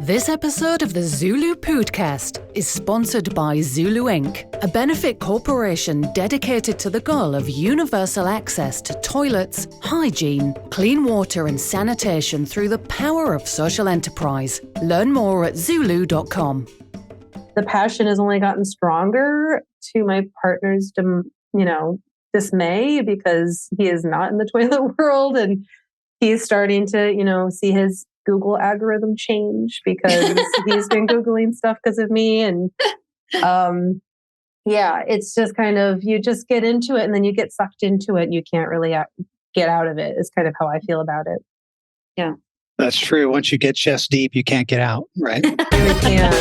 This episode of the ZuLoo Poodcast is sponsored by ZuLoo Inc., a benefit corporation dedicated to the goal of universal access to toilets, hygiene, clean water and sanitation through the power of social enterprise. Learn more at ZuLoo.com. The passion has only gotten stronger to my partner's, dismay, because he is not in the toilet world and he's starting to, see his Google algorithm change because he's been Googling stuff because of me. And it's just kind of, you just get into it and then you get sucked into it and you can't really get out of it is kind of how I feel about it. Yeah. That's true. Once you get chest deep, you can't get out, right? You can't.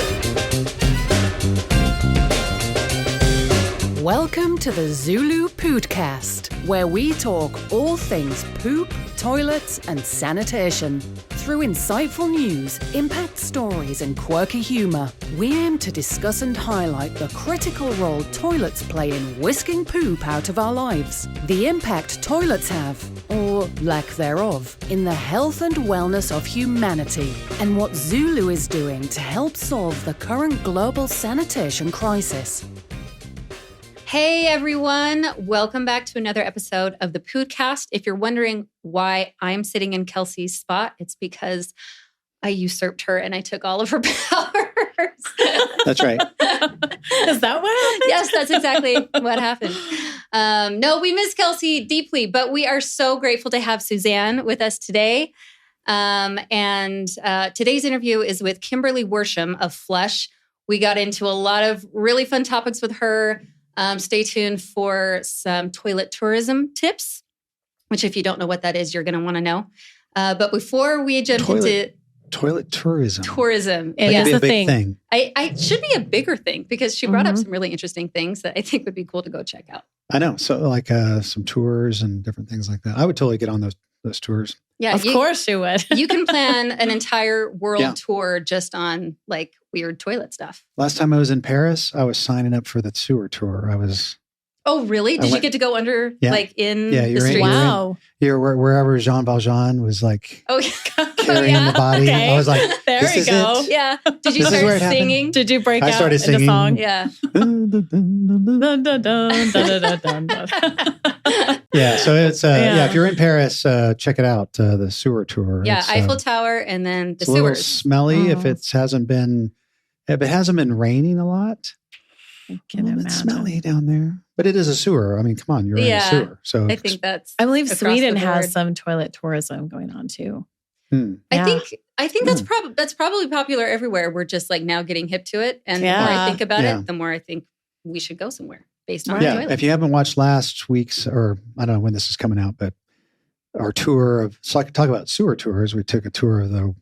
Welcome to the ZuLoo Poodcast, where we talk all things poop, toilets, and sanitation. Through insightful news, impact stories, and quirky humor, we aim to discuss and highlight the critical role toilets play in whisking poop out of our lives, the impact toilets have, or lack thereof, in the health and wellness of humanity, and what ZuLoo is doing to help solve the current global sanitation crisis. Hey everyone, welcome back to another episode of the Poodcast. If you're wondering why I'm sitting in Kelsey's spot, it's because I usurped her and I took all of her powers. That's right. Is that what happened? Yes, that's exactly what happened. No, we miss Kelsey deeply, but we are so grateful to have Suzanne with us today. And today's interview is with Kimberly Worsham of Flush. We got into a lot of really fun topics with her. Stay tuned for some toilet tourism tips, which if you don't know what that is, you're going to want to know. But before we jump into... Toilet tourism. Tourism. That could be a big thing. I should be a bigger thing because she brought up some really interesting things that I think would be cool to go check out. I know. So like some tours and different things like that. I would totally get on those tours. Yeah, of course you would. You can plan an entire world tour just on like weird toilet stuff. Last time I was in Paris, I was signing up for the sewer tour. Oh, really? Did you get to go under, like in the streets? Wow. You're wherever Jean Valjean was like carrying the body. Okay. I was like, there this you is go. it? Yeah. Did you start singing? Did you break I out started into singing. song? Yeah. Dun, dun, dun, dun, dun, dun, dun. Yeah. So it's, if you're in Paris, check it out. The sewer tour. Yeah. It's, Eiffel Tower and then the it's a little sewers. smelly if it hasn't been raining a lot. I can It's imagine. smelly down there, but it is a sewer. I mean, come on, you're in a sewer. So I think that's. I believe across Sweden the has board. some toilet tourism going on too. I think that's probably popular everywhere. We're just like now getting hip to it, and the more I think about it, the more I think we should go somewhere based on the toilet. If you haven't watched last week's, or I don't know when this is coming out, but our tour of, so I could talk about sewer tours. We took a tour of the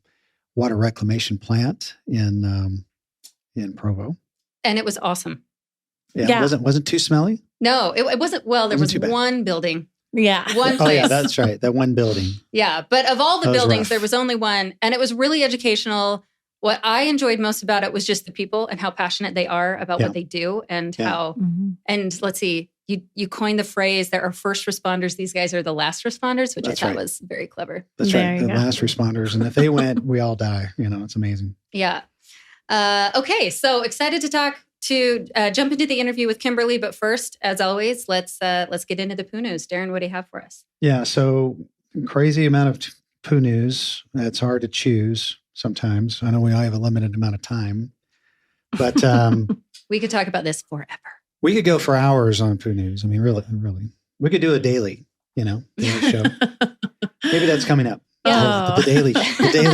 water reclamation plant in Provo, and it was awesome. Yeah. It wasn't too smelly. No, it wasn't. Well, there was one building. Yeah. One place. Oh, yeah, that's right. That one building. Yeah. But of all the buildings, rough. there was only one. And it was really educational. What I enjoyed most about it was just the people and how passionate they are about what they do and how, and let's see, you coined the phrase, there are first responders. These guys are the last responders, which I thought was very clever. That's right. The last responders. And if they went, we all die. It's amazing. Yeah. Okay. So excited to jump into the interview with Kimberly. But first, as always, let's get into the poo news. Darren, what do you have for us? Yeah. So crazy amount of poo news. It's hard to choose sometimes. I know we all have a limited amount of time, but we could talk about this forever. We could go for hours on poo news. I mean, really, we could do a daily show. Maybe that's coming up. Oh. The daily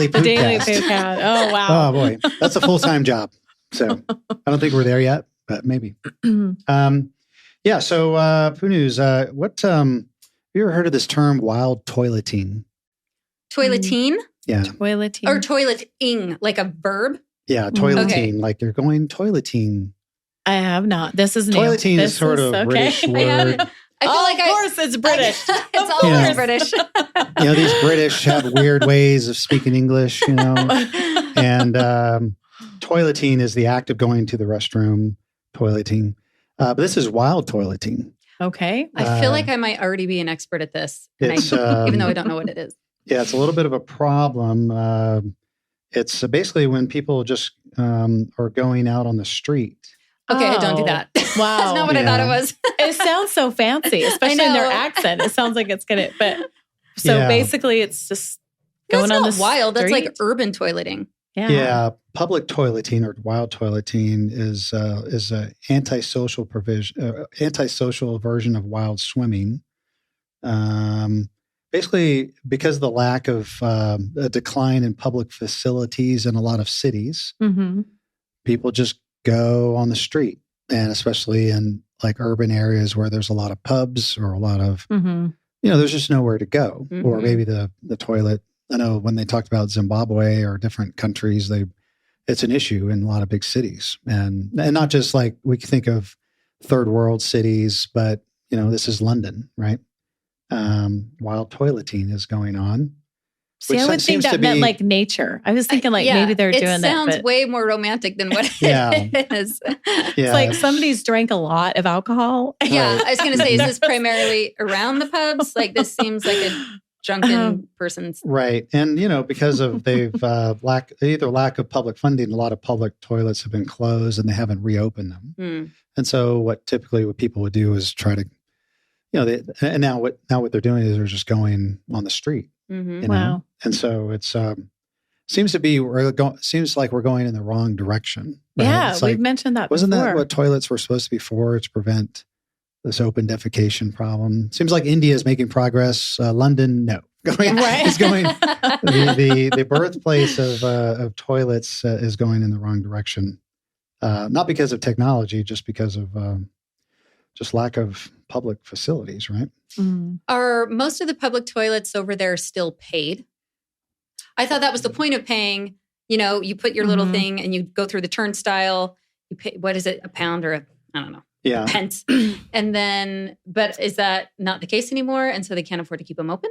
Poodcast. Oh, wow. Oh boy. That's a full-time job. So I don't think we're there yet, but maybe. So poo news. What have you ever heard of this term, wild toileting? Toileting? Yeah. Toileting. Or toileting, like a verb? Yeah, toileting, like you're going toileting. I have not. This is new. Toileting is sort of British word. I feel like of course it's British. It's always British. These British have weird ways of speaking English, and toileting is the act of going to the restroom, toileting. But this is wild toileting. Okay. I feel like I might already be an expert at this, even though I don't know what it is. Yeah, it's a little bit of a problem. It's basically when people just are going out on the street. Okay, don't do Oh, that. wow. That's not what I thought it was. It sounds so fancy, especially in their know. accent. It sounds like it's gonna. But so Yeah. basically, it's just going That's on not the wild. That's like street. urban toileting. Yeah, public toileting or wild toileting is an antisocial version of wild swimming. Basically, because of the lack of a decline in public facilities in a lot of cities, Mm-hmm. people just go on the street, and especially in like urban areas where there's a lot of pubs or a lot of, Mm-hmm. there's just nowhere to go. Or Mhm. maybe the toilet. I know when they talked about Zimbabwe or different countries, it's an issue in a lot of big cities, and not just like we think of third world cities, but this is London, right? Wild toileting is going on. See, Which I would think seems to that meant be- like nature. I was thinking like maybe they're doing It that. sounds But way more romantic than what Yeah. it is. Yeah, it's like somebody's drank a lot of alcohol. Yeah, Right. I was going to say, is this primarily around the pubs? Like this seems like a drunken person's. right, and because of they've lack of public funding, a lot of public toilets have been closed and they haven't reopened them. Hmm. And so, what people would do is try to, and now what they're doing is they're just going on the street. Mhm. Wow. And so it's seems like we're going in the wrong direction. Right? Yeah, It's we've like, mentioned that wasn't before. that what toilets were supposed to be for? To prevent this open defecation problem. Seems like India is making progress. London, no. Right. It's going. The birthplace of toilets is going in the wrong direction. Not because of technology, just because of just lack of public facilities. Right. Mm. Are most of the public toilets over there still paid? I thought that was the point of paying. You put your little Mhm. thing and you go through the turnstile. You pay, what is it, a pound or I don't know, Yeah. pence. And then, but is that not the case anymore? And so they can't afford to keep them open?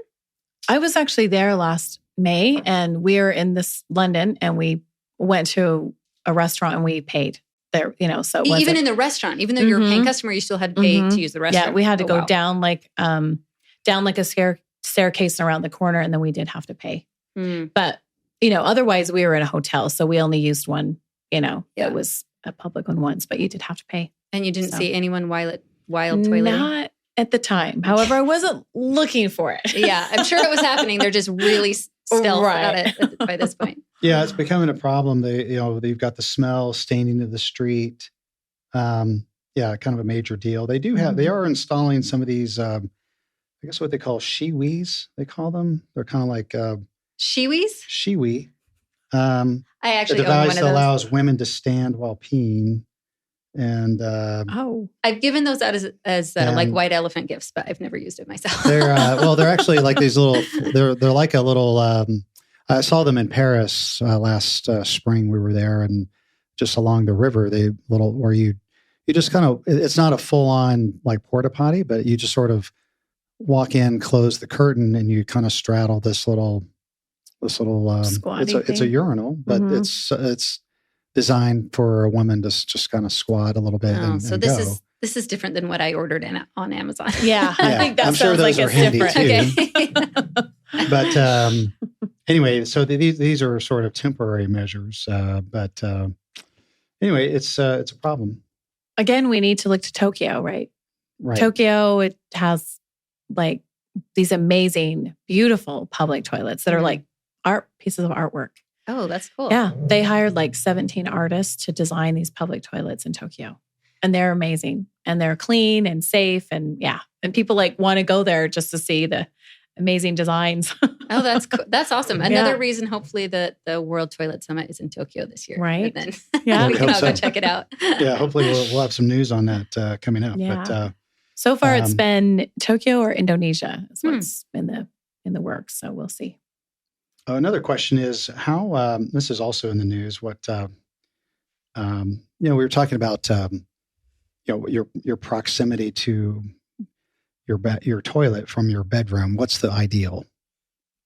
I was actually there last May, and we were in this London, and we went to a restaurant and we paid there. So it Even wasn't- in the restaurant, even though you're a paying Mhm. customer, you still had to pay Mhm. to use the restaurant. yeah, we had to Oh, go wow. down like a staircase around the corner, and then we did have to pay. Hmm. But otherwise we were in a hotel, so we only used one. Yeah. It was a public one once, but you did have to pay. And you didn't So. see anyone wild toileting? Not at the time. However, I wasn't looking for it. Yeah, I'm sure it was happening. They're just really stealth Right. at it by this point. Yeah, it's becoming a problem. They've got the smell staining to the street. Kind of a major deal. They are installing some of these, I guess what they call shiwis, they call them. They're kind of like Shiwis? shiwi. I A actually own device one that of those. allows women to stand while peeing. And Oh, I've given those out as And- like white elephant gifts, but I've never used it myself. they're actually like these little, they're like a little, I saw them in Paris last spring. We were there, and just along the river, where you just kind of, it's not a full on like porta potty, but you just sort of walk in, close the curtain, and you kind of straddle this little Squatty it's a thing. urinal, but Mhm. it's designed for a woman to just kind of squat a little bit. Oh, so and this go. This is different than what I ordered on Amazon. yeah. I Yeah, think that I'm sure sounds like those are it's handy, different. too. Okay. But anyway, so these are sort of temporary measures. But anyway, it's a problem, Again, we need to look to Tokyo, right? right? Tokyo, it has like these amazing, beautiful public toilets that are Mhm. like pieces of artwork. Oh, that's cool. Yeah. They hired like 17 artists to design these public toilets in Tokyo. And they're amazing. And they're clean and safe. And yeah. And people like want to go there just to see the amazing designs. Oh, that's cool. That's awesome. Another Yeah. reason, hopefully, that the World Toilet Summit is in Tokyo this year. Right. And then Yeah. we I can hope all go so. check it out. Yeah, hopefully we'll have some news on that coming up. Yeah. But So far, it's Um, been Tokyo or Indonesia is what's in the works. So we'll see. another question is how. This is also in the news. What we were talking about. Your proximity to your toilet from your bedroom. What's the ideal?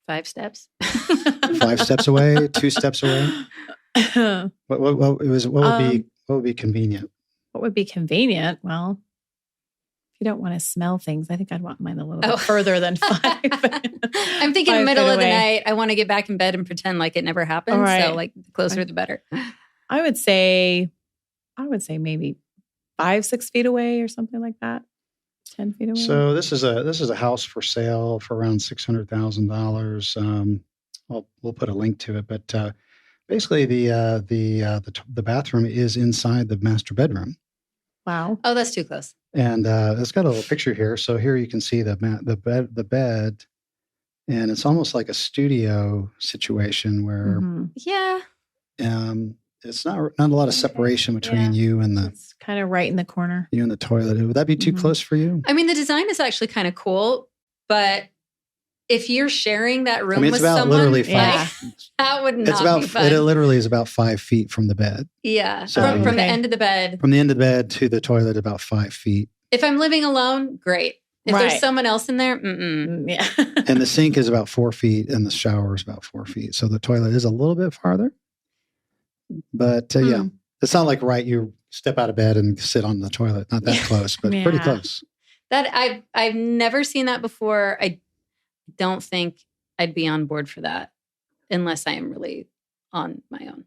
5 steps. 5 steps away, 2 steps away. What would be convenient? What would be convenient? Well, if you don't want to smell things. I think I'd want mine a little bit further than 5. I'm thinking 5 middle feet of the away. night. I want to get back in bed and pretend like it never happened. Right. So like the closer the better. I would say maybe 5-6 feet away or something like that. 10 feet away. So this is a house for sale for around $600,000. We'll put a link to it, but basically the bathroom is inside the master bedroom. Wow. Oh, that's too close. And it's got a little picture here. So here you can see the bed, and it's almost like a studio situation where Yeah. it's not a lot of separation between you and the It's kind of right in the corner. you and the toilet. Would that be too close for you? I mean, the design is actually kind of cool, but if you're sharing that room it's with about someone, literally Yeah. that would not It's about be fun. it literally is about 5 feet from the bed. Yeah. So- From the Okay. end of the bed. From the end of the bed to the toilet, about 5 feet. If I'm living alone, great. If there's Right. someone else in there, Yeah. And the sink is about 4 feet, and the shower is about 4 feet. So the toilet is a little bit farther. But yeah, it's not like you step out of bed and sit on the toilet. Not that close, but pretty Yeah. close. that I've never seen that before. I don't think I'd be on board for that unless I am really on my own.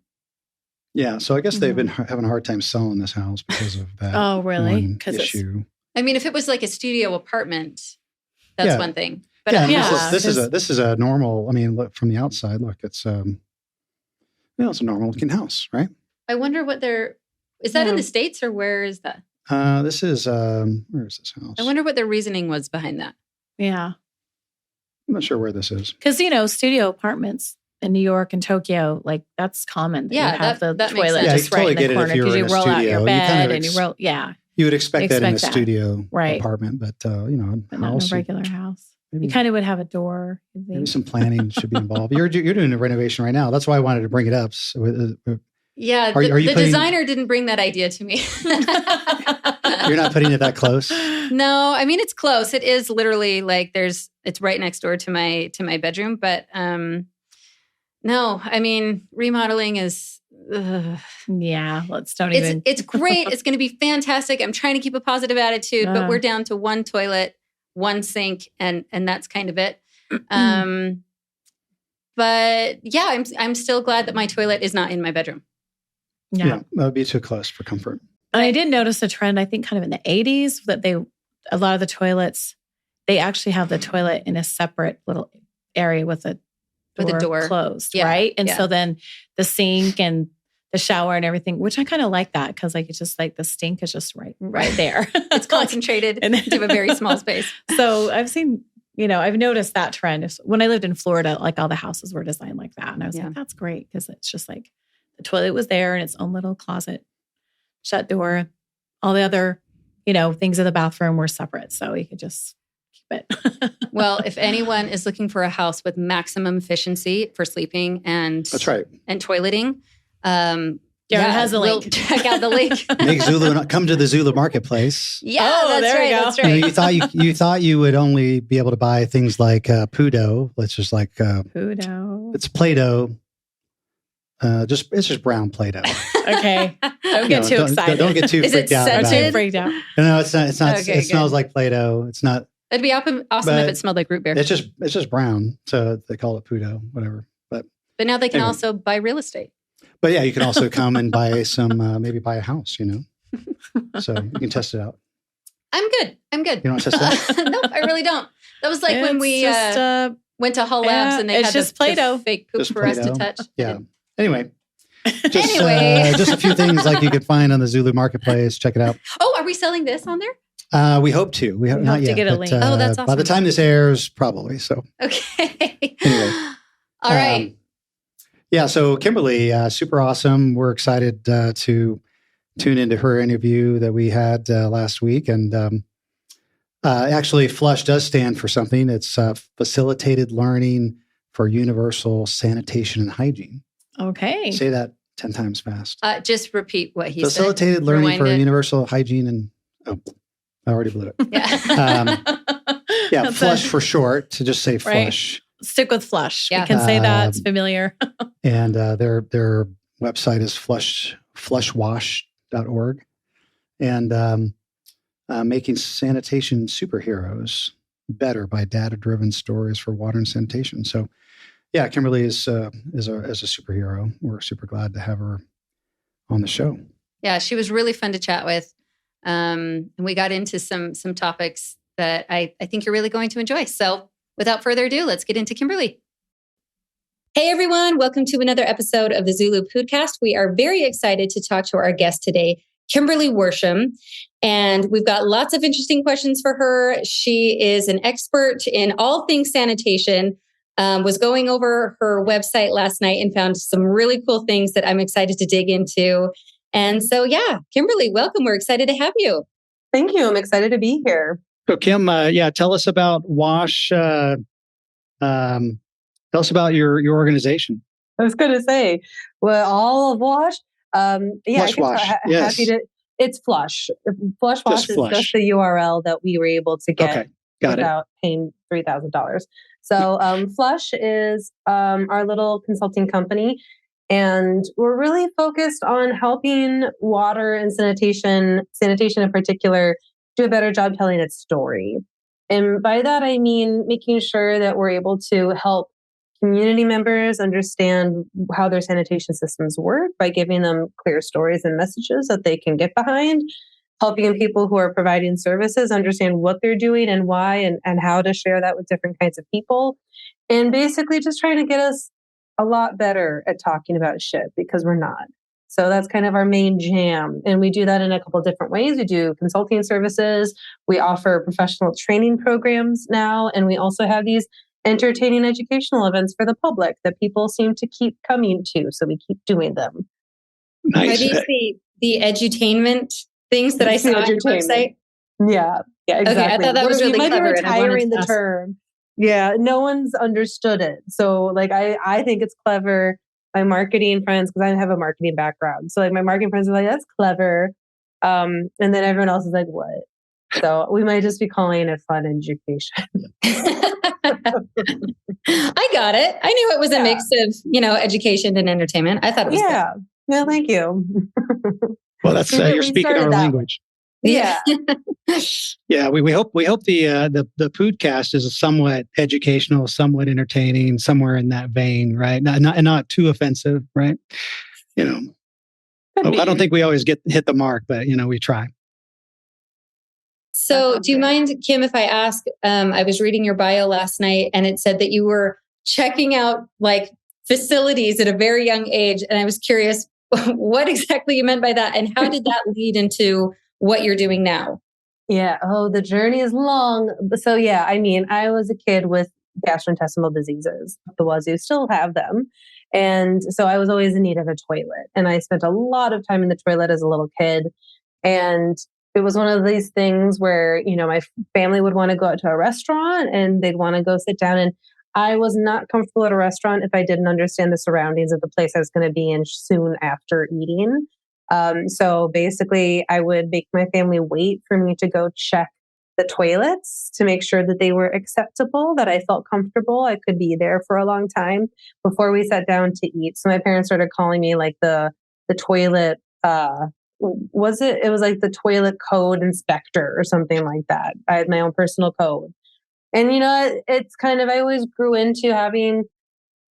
Yeah. So I guess they've been having a hard time selling this house because of that. Oh, really? one 'Cause it's- issue. I mean, if it was like a studio apartment, that's Yeah. one thing. But Yeah, Yeah, this is a normal. I mean, look from the outside. Look, it's it's a normal looking house, right? I wonder what is that in Yeah. the States or where is that? This is where is this house? I wonder what their reasoning was behind that. Yeah. I'm not sure where this is. Because, studio apartments in New York and Tokyo, like that's common. That Yeah, you have that the makes toilet sense. Yeah, you just totally right in get the it if corner you were because you in a roll out studio. your You bed kind of and you roll. Yeah. You would expect that in a Expect that. studio Right. apartment, but But a not in house. a regular house. Maybe, You kind of would have a door. you maybe think. some planning should be involved. You're doing a renovation right now. That's why I wanted to bring it up. Yeah, Are you the putting- designer didn't bring that idea to me. You're not putting it that close. No, I mean it's close. It is literally like it's right next door to my bedroom, but no, I mean remodeling is Yeah. Don't even. it's great. It's going to be fantastic. I'm trying to keep a positive attitude, but Yeah. we're down to one toilet, one sink, and that's kind of it. But yeah, I'm still glad that my toilet is not in my bedroom. Yeah. That would be too close for comfort. And I did notice a trend, I think kind of in the 80s, that a lot of the toilets, they actually have the toilet in a separate little area with a door. closed, Yeah, right? And yeah. so then the sink and the shower and everything, which I kind of like that because like it's just like the stink is just right there. It's concentrated into a very small space. So I've seen, I've noticed that trend. When I lived in Florida, like all the houses were designed like that. And I was like, that's great because it's just like the toilet was there in its own little closet, shut door. All the other, things in the bathroom were separate. So you could just keep it. Well, if anyone is looking for a house with maximum efficiency for sleeping and That's right. and toileting, Jared has a link. We'll check out the link. Make ZuLoo come to the ZuLoo marketplace. Yeah, Oh, that's there right. you go. That's right. You thought you would only be able to buy things like Pudo. Let's just like Pudo. it's Play-Doh. It's just brown Play-Doh. Okay. Don't get too excited. Don't get too Is it freaked out about scented? it. freaked out. No, it's not. It's not. Okay, it smells good. like Play-Doh. It's not. It'd be awesome But if it smelled like root beer. It's just brown. So they call it Pudo, whatever. But But now they can Anyway. also buy real estate. yeah, you can also come and buy some. Maybe buy a house. So you can test it out. I'm good. You don't want to test that? Nope, I really don't. That was like when It's we just, went to Hull Labs yeah, and they it's had just the Play-Doh. fake poop Just for us to Play-Doh. touch. Yeah. Anyway. Anyway. Just a few things like you could find on the ZuLoo marketplace. Check it out. Oh, are we selling this on there? We hope to. We have We not hope to yet. get a but, link. Oh, that's By the awesome. time this airs, probably. So Okay. Anyway. All right. Yeah. So Kimberly, super awesome. We're excited to tune into her interview that we had last week. And actually, FLUSH does stand for something. It's Facilitated Learning for Universal Sanitation and Hygiene. okay. Say that 10 times fast. Just repeat what he Facilitated said. Learning Rewind for it. Universal Hygiene and... Oh, I already blew it. Yeah. Yeah, That's FLUSH it. for short, to just say Right. FLUSH. Stick with flush. Yeah. We can say that. It's familiar. And their website is flushwash.org. And making sanitation superheroes better by data-driven stories for water and sanitation. So, yeah, Kimberly is a superhero. We're super glad to have her on the show. Yeah, she was really fun to chat with. And we got into some topics that I think you're really going to enjoy. So without further ado, let's get into Kimberly. Hey everyone, welcome to another episode of the ZuLoo Poodcast. We are very excited to talk to our guest today, Kimberly Worsham. And we've got lots of interesting questions for her. She is an expert in all things sanitation. Was going over her website last night and found some really cool things that I'm excited to dig into. And so, yeah, Kimberly, welcome. We're excited to have you. Thank you. I'm excited to be here. So, Kim, tell us about WASH. Tell us about your organization. I was going to say, well, all of WASH. Wash. Yes. Happy to. It's Flush. Flush Wash is just the URL that we were able to get without paying $3,000. So Flush is our little consulting company, and we're really focused on helping water and sanitation in particular, do a better job telling its story. And by that, I mean making sure that we're able to help community members understand how their sanitation systems work by giving them clear stories and messages that they can get behind, helping people who are providing services understand what they're doing and why and how to share that with different kinds of people. And basically just trying to get us a lot better at talking about shit because we're not. So that's kind of our main jam. And we do that in a couple different ways. We do consulting services. We offer professional training programs now. And we also have these entertaining educational events for the public that people seem to keep coming to. So we keep doing them. Nice. Are these the edutainment things that I saw on your website? Yeah, exactly. Okay, I thought that was really clever. You might be retiring the term. Yeah, no one's understood it. So I think it's clever. My marketing friends, because I have a marketing background. So my marketing friends are like, that's clever. And then everyone else is like, what? So we might just be calling it fun education. I got it. I knew it was a mix of, education and entertainment. I thought it was good. Yeah, thank you. Well, that's you're speaking our language. Yeah. Yeah, we hope the Poodcast is somewhat educational, somewhat entertaining, somewhere in that vein, right? Not too offensive, right? I don't think we always hit the mark, but we try. So do you mind, Kim, if I ask, I was reading your bio last night and it said that you were checking out facilities at a very young age. And I was curious what exactly you meant by that. And how did that lead into what you're doing now? Yeah. Oh, the journey is long. So I was a kid with gastrointestinal diseases. The wazoo still have them. And so I was always in need of a toilet. And I spent a lot of time in the toilet as a little kid. And it was one of these things where, my family would want to go out to a restaurant and they'd want to go sit down. And I was not comfortable at a restaurant if I didn't understand the surroundings of the place I was going to be in soon after eating. So basically, I would make my family wait for me to go check the toilets to make sure that they were acceptable, that I felt comfortable. I could be there for a long time before we sat down to eat. So my parents started calling me the toilet, it was the toilet code inspector or something like that. I had my own personal code. And, it's kind of, I always grew into having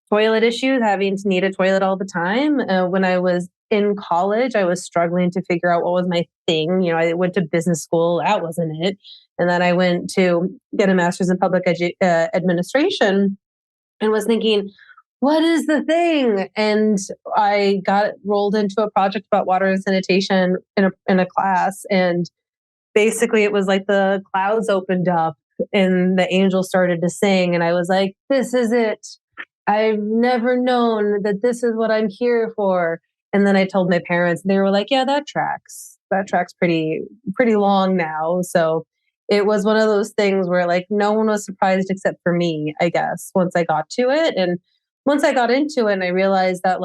toilet issues, having to need a toilet all the time. When I was in college, I was struggling to figure out what was my thing. I went to business school. That wasn't it. And then I went to get a master's in public administration and was thinking, what is the thing? And I got rolled into a project about water and sanitation in a class. And basically it was like the clouds opened up and the angels started to sing. And I was like, this is it. I've never known that this is what I'm here for. And then I told my parents, and they were like, yeah, that tracks. That tracks pretty long now. So it was one of those things where no one was surprised except for me, I guess, once I got to it. And once I got into it and I realized that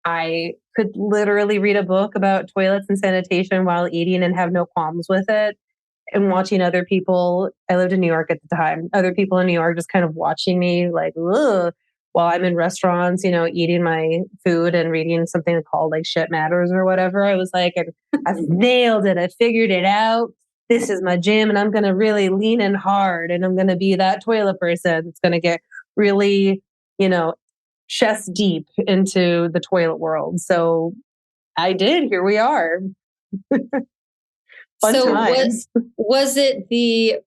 I could literally read a book about toilets and sanitation while eating and have no qualms with it. And watching other people, I lived in New York at the time, other people in New York just kind of watching me ugh, while I'm in restaurants, eating my food and reading something called like Shit Matters or whatever. I was like, I've nailed it. I figured it out. This is my jam, and I'm going to really lean in hard, and I'm going to be that toilet person. It's going to get really, chest deep into the toilet world. So I did. Here we are. Was it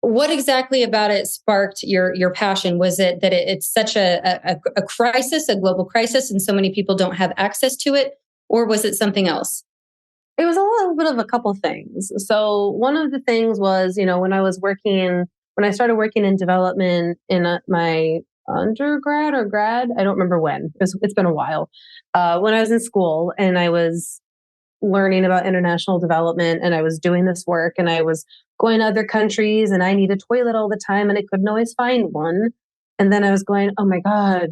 what exactly about it sparked your passion? Was it that it's such a crisis, a global crisis, and so many people don't have access to it? Or was it something else? It was a little bit of a couple things. So one of the things was, when I started working in development in my undergrad or grad, I don't remember when. It's been a while. When I was in school and I was learning about international development and I was doing this work and I was going to other countries and I need a toilet all the time and I couldn't always find one. And then I was going, oh my God,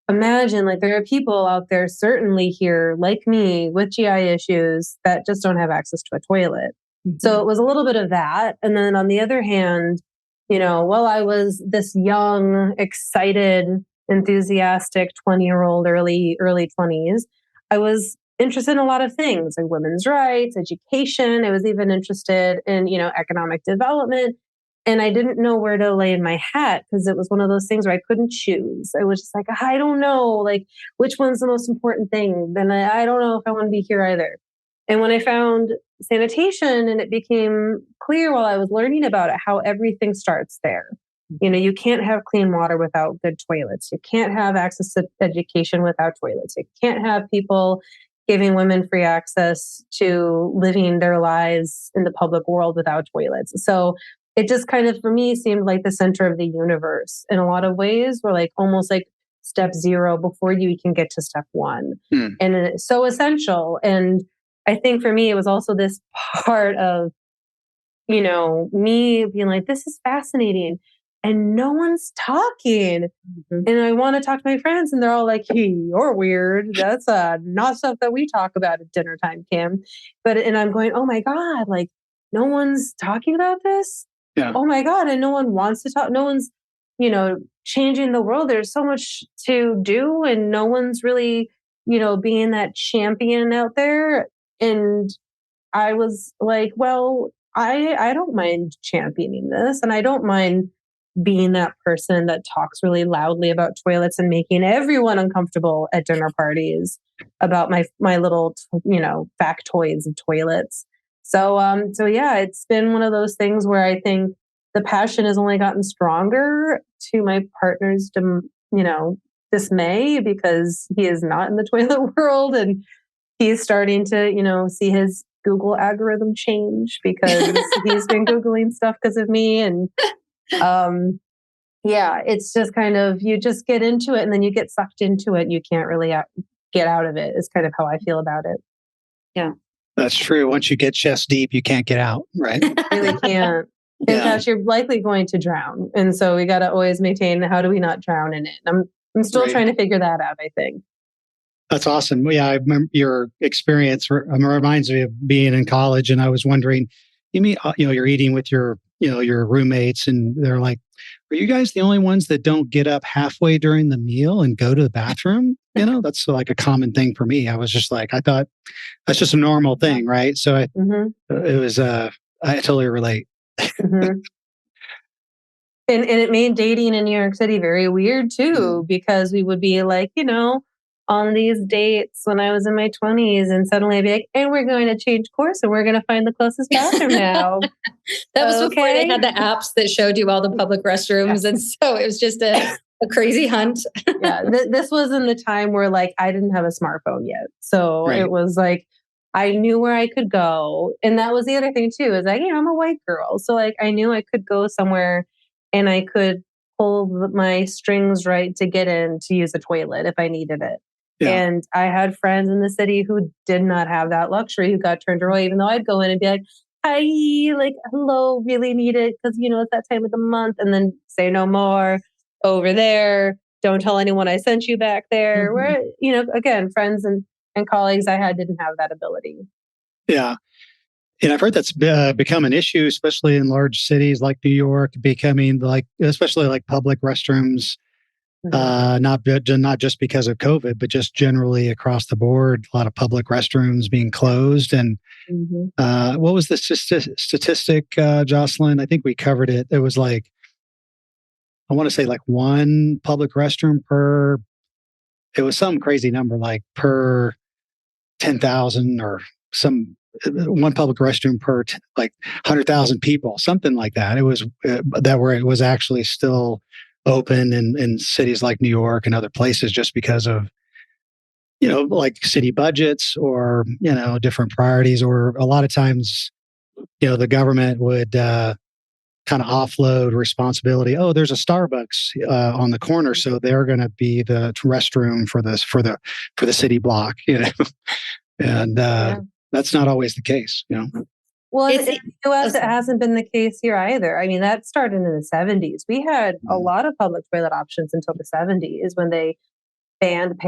imagine like there are people out there certainly here like me with GI issues that just don't have access to a toilet. Mm-hmm. So it was a little bit of that. And then on the other hand, while I was this young, excited, enthusiastic 20-year-old, early 20s, I was interested in a lot of things like women's rights, education. I was even interested in, economic development. And I didn't know where to lay in my hat because it was one of those things where I couldn't choose. I was just like, I don't know, like which one's the most important thing. Then I don't know if I want to be here either. And when I found sanitation and it became clear while I was learning about it, how everything starts there. You can't have clean water without good toilets. You can't have access to education without toilets. You can't have people giving women free access to living their lives in the public world without toilets. So it just kind of, for me, seemed like the center of the universe in a lot of ways. We're like almost like step zero before you can get to step one. And it's so essential. And I think for me, it was also this part of, me being like, this is fascinating. And no one's talking. Mm-hmm. And I want to talk to my friends and they're all like, hey, you're weird. That's not stuff that we talk about at dinner time, Kim. And I'm going, oh my God, like no one's talking about this. Yeah. Oh my God. And no one wants to talk. No one's, changing the world. There's so much to do and no one's really, being that champion out there. And I was like, well, I don't mind championing this. And I don't mind being that person that talks really loudly about toilets and making everyone uncomfortable at dinner parties about my little, factoids of toilets. So yeah, it's been one of those things where I think the passion has only gotten stronger to my partner's, dismay because he is not in the toilet world and he's starting to, see his Google algorithm change because he's been Googling stuff because of me. And yeah, it's just kind of, you just get into it and then you get sucked into it and you can't really get out of it is kind of how I feel about it. Yeah. That's true. Once you get chest deep, you can't get out, right? Really can't. In fact, you're likely going to drown. And so we got to always maintain, how do we not drown in it? I'm still trying to figure that out, I think. That's awesome. Well, yeah, I remember your experience reminds me of being in college. And I was wondering, you mean, you're eating with your roommates and they're like, are you guys the only ones that don't get up halfway during the meal and go to the bathroom? That's like a common thing for me. I was just like, I thought that's just a normal thing, right? So it was, I totally relate. Mm-hmm. And it made dating in New York City very weird too, because we would be like, on these dates when I was in my 20s and suddenly I'd be like, and we're going to change course and we're going to find the closest bathroom now. That was before they had the apps that showed you all the public restrooms. Yeah. And so it was just a crazy hunt. Yeah. This was in the time where like I didn't have a smartphone yet. So It was like, I knew where I could go. And that was the other thing too, is like, I'm a white girl. So like I knew I could go somewhere and I could pull my strings right to get in to use a toilet if I needed it. Yeah. And I had friends in the city who did not have that luxury, who got turned away, even though I'd go in and be like, hi, like, hello, really need it. Because, it's that time of the month. And then say no more over there. Don't tell anyone I sent you back there. Mm-hmm. Where, again, friends and colleagues I had didn't have that ability. Yeah. And I've heard that's become an issue, especially in large cities like New York, becoming especially like public restrooms Not just because of COVID, but just generally across the board, a lot of public restrooms being closed. And what was the statistic, Jocelyn? I think we covered it. It was like, I want to say like one public restroom per, it was some crazy number, like per 10,000 or some one public restroom per like 100,000 people, something like that. It was that where it was actually still open in cities like New York and other places, just because of, like city budgets or, different priorities, or a lot of times, the government would kind of offload responsibility. Oh, there's a Starbucks on the corner, so they're going to be the restroom for the city block, and that's not always the case, Well, in the U.S., it hasn't been the case here either. I mean, that started in the 70s. We had a lot of public toilet options until the 70s, when they banned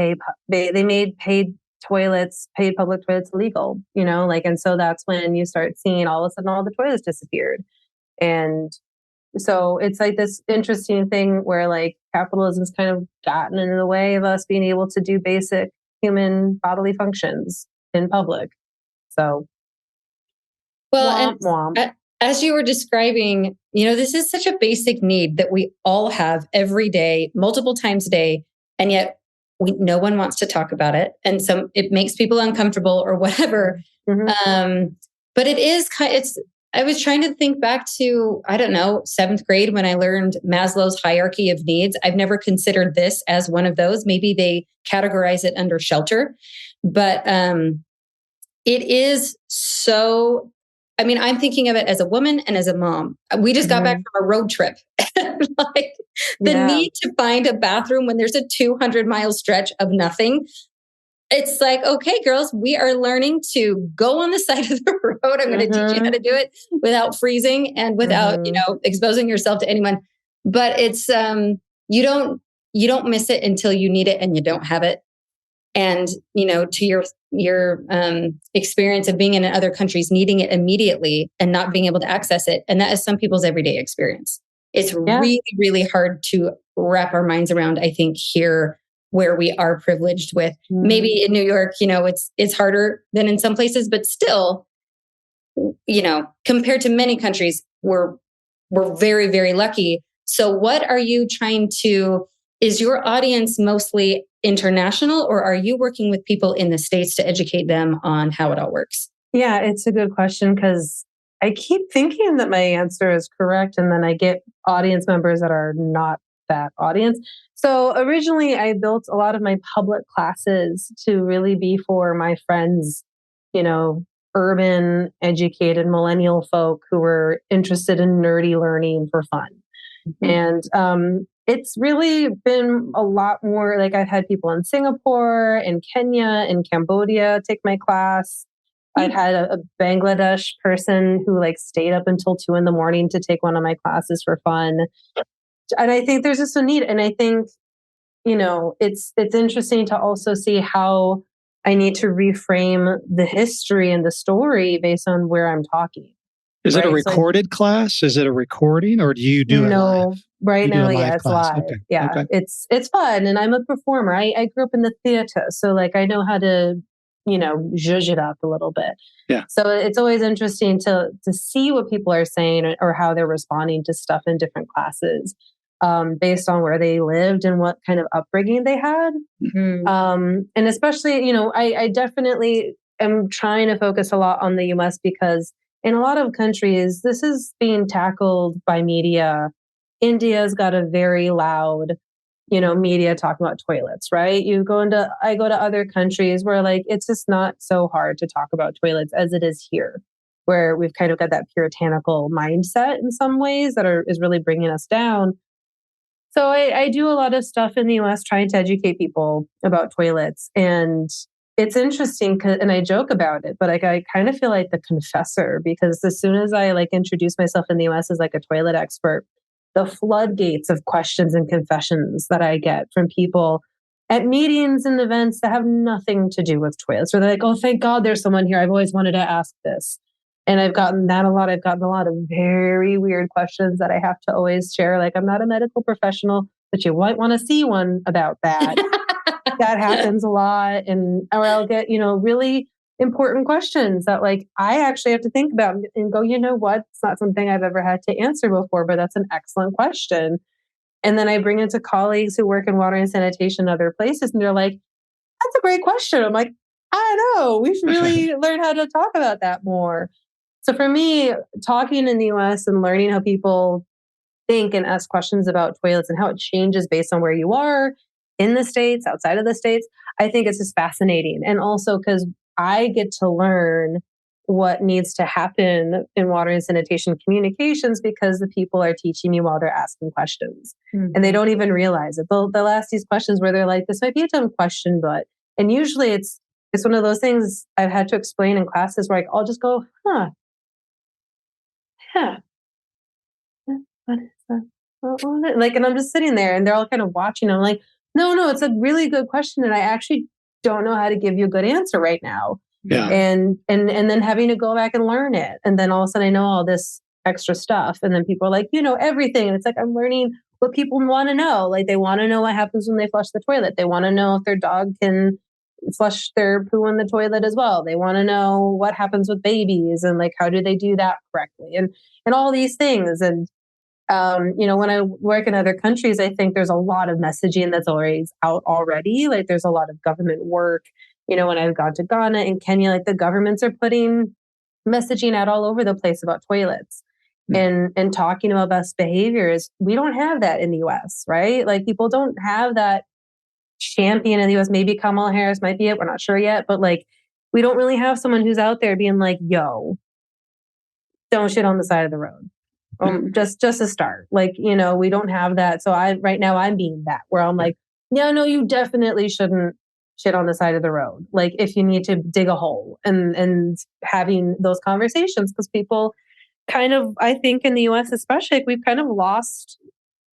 they made paid public toilets illegal, and so that's when you start seeing all of a sudden all the toilets disappeared. And so it's like this interesting thing where like capitalism's kind of gotten in the way of us being able to do basic human bodily functions in public. So, well, womp, womp. As you were describing, this is such a basic need that we all have every day, multiple times a day, and yet no one wants to talk about it. And so it makes people uncomfortable or whatever. But I was trying to think back to, I don't know, 7th grade when I learned Maslow's hierarchy of needs. I've never considered this as one of those. Maybe they categorize it under shelter, but it is so, I'm thinking of it as a woman and as a mom. We just got back from a road trip. Like the need to find a bathroom when there's a 200-mile stretch of nothing. It's like, okay, girls, we are learning to go on the side of the road. I'm going to teach you how to do it without freezing and without, exposing yourself to anyone. But it's, you don't miss it until you need it and you don't have it. And, to your experience of being in other countries, needing it immediately and not being able to access it. And that is some people's everyday experience. It's really, really hard to wrap our minds around, I think, here, where we are privileged with. Maybe in New York, it's harder than in some places, but still, compared to many countries, we're very, very lucky. So what are you is your audience mostly international, or are you working with people in the States to educate them on how it all works? Yeah, it's a good question, because I keep thinking that my answer is correct, and then I get audience members that are not that audience. So originally I built a lot of my public classes to really be for my friends, urban, educated millennial folk who were interested in nerdy learning for fun. And it's really been a lot more, like I've had people in Singapore, in Kenya, in Cambodia take my class. I've had a Bangladesh person who stayed up until 2 a.m. to take one of my classes for fun. And I think there's just a need. And I think, it's interesting to also see how I need to reframe the history and the story based on where I'm talking. Is it a recorded class? Is it a recording, or do you do it live? Right now, it's class. live. Okay. Yeah, okay. It's fun, and I'm a performer. I grew up in the theater, so I know how to zhuzh it up a little bit. Yeah. So it's always interesting to see what people are saying or how they're responding to stuff in different classes, based on where they lived and what kind of upbringing they had. And especially, I definitely am trying to focus a lot on the US, because in a lot of countries, this is being tackled by media. India's got a very loud, media talking about toilets, right? I go to other countries where it's just not so hard to talk about toilets as it is here, where we've kind of got that puritanical mindset in some ways that is really bringing us down. So I do a lot of stuff in the US trying to educate people about toilets. And it's interesting, and I joke about it, but I kind of feel like the confessor, because as soon as I introduce myself in the US as a toilet expert, the floodgates of questions and confessions that I get from people at meetings and events that have nothing to do with toilets. Or they're like, oh, thank God there's someone here. I've always wanted to ask this. And I've gotten that a lot. I've gotten a lot of very weird questions that I have to always share. I'm not a medical professional. but you might want to see one about that. That happens a lot. Or I'll get, really important questions that like I actually have to think about and go, you know what? It's not something I've ever had to answer before, but that's an excellent question. And then I bring it to colleagues who work in water and sanitation and other places, and they're like, that's a great question. I'm like, I know, we should really learn how to talk about that more. So for me, talking in the US and learning how people think and ask questions about toilets and how it changes based on where you are in the States, outside of the States, I think it's just fascinating. And also because I get to learn what needs to happen in water and sanitation communications because the people are teaching me while they're asking questions. Mm-hmm. And they don't even realize it. They'll ask these questions where they're like, this might be a dumb question, but, and usually it's one of those things I've had to explain in classes where I'll just go, what is that? Like, and I'm just sitting there and they're all kind of watching. I'm like, no, it's a really good question. And I actually don't know how to give you a good answer right now. Yeah. And then having to go back and learn it. And then all of a sudden I know all this extra stuff. And then people are like, everything. And it's like, I'm learning what people want to know. Like they want to know what happens when they flush the toilet. They want to know if their dog can flush their poo in the toilet as well. They want to know what happens with babies and like, how do they do that correctly? And all these things. And, when I work in other countries, I think there's a lot of messaging that's always out already. Like there's a lot of government work. When I've gone to Ghana and Kenya, like the governments are putting messaging out all over the place about toilets and talking about best behaviors. We don't have that in the US, right? Like people don't have that champion in the US. Maybe Kamala Harris might be it. We're not sure yet. But like, we don't really have someone who's out there being like, yo, don't shit on the side of the road. Just a start. Like, we don't have that. So right now I'm being that where I'm like, yeah, no, you definitely shouldn't shit on the side of the road. Like if you need to dig a hole and having those conversations, because people kind of, I think in the US especially, we've kind of lost